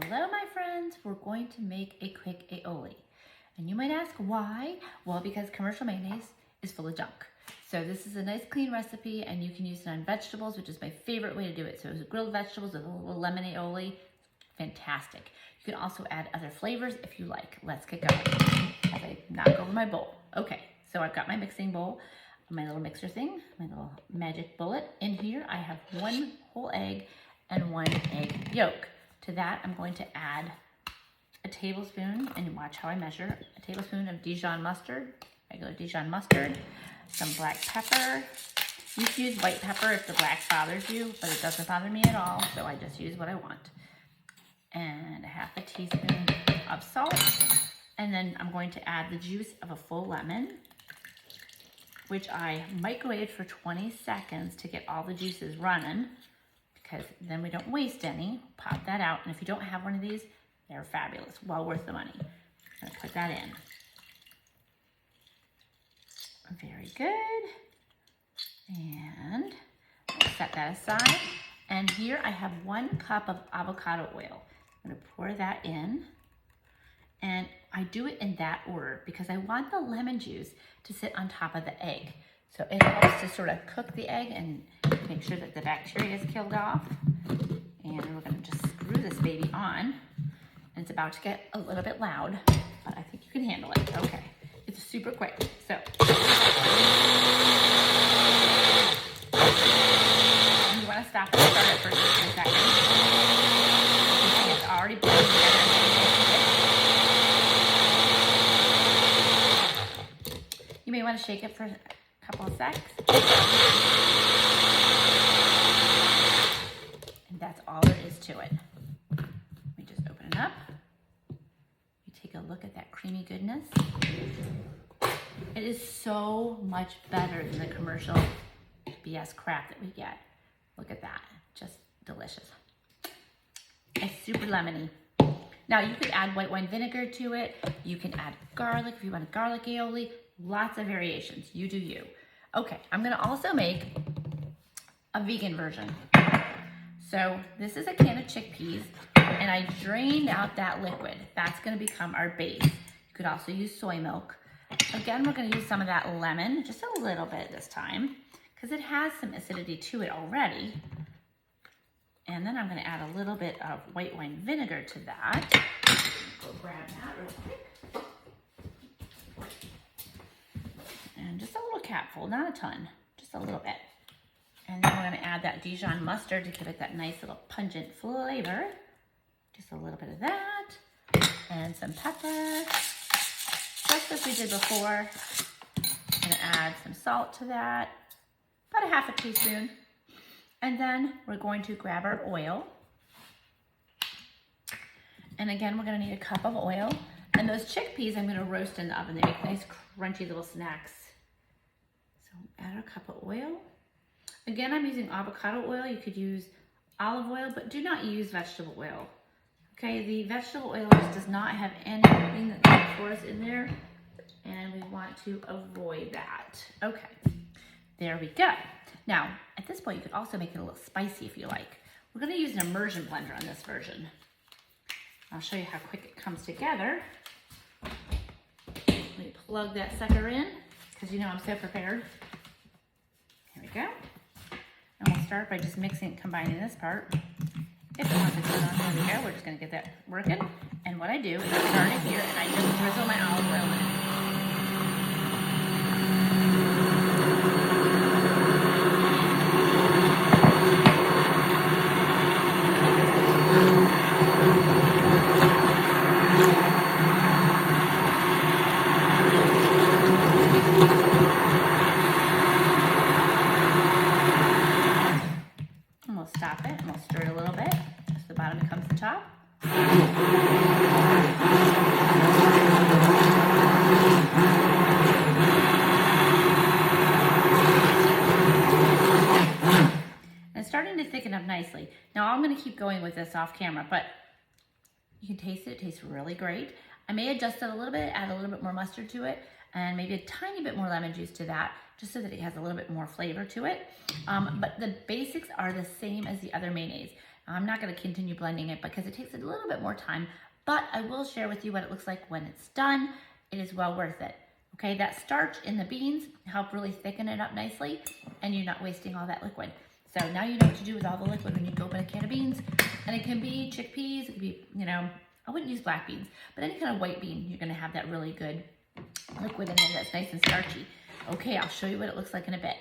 Hello, my friends. We're going to make a quick aioli. And you might ask why? Well, because commercial mayonnaise is full of junk. So this is a nice clean recipe and you can use it on vegetables, which is my favorite way to do it. So it's grilled vegetables with a little lemon aioli, fantastic. You can also add other flavors if you like. Let's get going. As I knock over my bowl. Okay, so I've got my mixing bowl, my little mixer thing, my little magic bullet. In here, I have 1 whole egg and 1 egg yolk. To that, I'm going to add a tablespoon, and watch how I measure, a tablespoon of Dijon mustard, regular Dijon mustard, some black pepper. You can use white pepper if the black bothers you, but it doesn't bother me at all, so I just use what I want. And a half a teaspoon of salt, and then I'm going to add the juice of a full lemon, which I microwaved for 20 seconds to get all the juices running, because then we don't waste any. Pop that out, and if you don't have one of these, they're fabulous, well worth the money. I'm gonna put that in. Very good. And I'll set that aside. And here I have 1 cup of avocado oil. I'm gonna pour that in. And I do it in that order because I want the lemon juice to sit on top of the egg. So it helps to sort of cook the egg and make sure that the bacteria is killed off. And we're gonna just screw this baby on. And it's about to get a little bit loud, but I think you can handle it. Okay, it's super quick. So, you wanna stop and start it for just a second. You see it's already blended together. You may wanna shake it for a couple of seconds. And that's all there is to it. Let me just open it up. You take a look at that creamy goodness. It is so much better than the commercial BS crap that we get. Look at that, just delicious. It's super lemony. Now you could add white wine vinegar to it. You can add garlic if you want a garlic aioli. Lots of variations, you do you. Okay, I'm gonna also make a vegan version. So this is a can of chickpeas, and I drained out that liquid. That's gonna become our base. You could also use soy milk. Again, we're gonna use some of that lemon, just a little bit this time, because it has some acidity to it already. And then I'm gonna add a little bit of white wine vinegar to that. Go grab that real quick. And just a little capful, not a ton, just a little bit. And then we're gonna add that Dijon mustard to give it that nice little pungent flavor. Just a little bit of that. And some pepper. Just as we did before. I'm gonna add some salt to that. About a half a teaspoon. And then we're going to grab our oil. And again, we're gonna need a cup of oil. And those chickpeas I'm gonna roast in the oven. They make nice crunchy little snacks. So add a cup of oil. Again, I'm using avocado oil. You could use olive oil, but do not use vegetable oil. Okay, the vegetable oil just does not have anything that's good for us in there, and we want to avoid that. Okay, there we go. Now, at this point, you could also make it a little spicy if you like. We're gonna use an immersion blender on this version. I'll show you how quick it comes together. Let me plug that sucker in, because you know I'm so prepared. Here we go. And we'll start by just mixing, combining this part. If it wants to turn on, there we go. We're just gonna get that working. And what I do is I start it here and I just drizzle my olive oil in it. Stop it and we'll stir it a little bit so the bottom becomes the top. And it's starting to thicken up nicely. Now I'm going to keep going with this off camera, but you can taste it. It tastes really great. I may adjust it a little bit, add a little bit more mustard to it, and maybe a tiny bit more lemon juice to that, just so that it has a little bit more flavor to it. But the basics are the same as the other mayonnaise. I'm not going to continue blending it because it takes a little bit more time, but I will share with you what it looks like when it's done. It is well worth it. Okay, that starch in the beans help really thicken it up nicely, and you're not wasting all that liquid. So now you know what to do with all the liquid when you open a can of beans. And it can be chickpeas, it could be, I wouldn't use black beans, but any kind of white bean, you're gonna have that really good liquid in there that's nice and starchy. Okay, I'll show you what it looks like in a bit.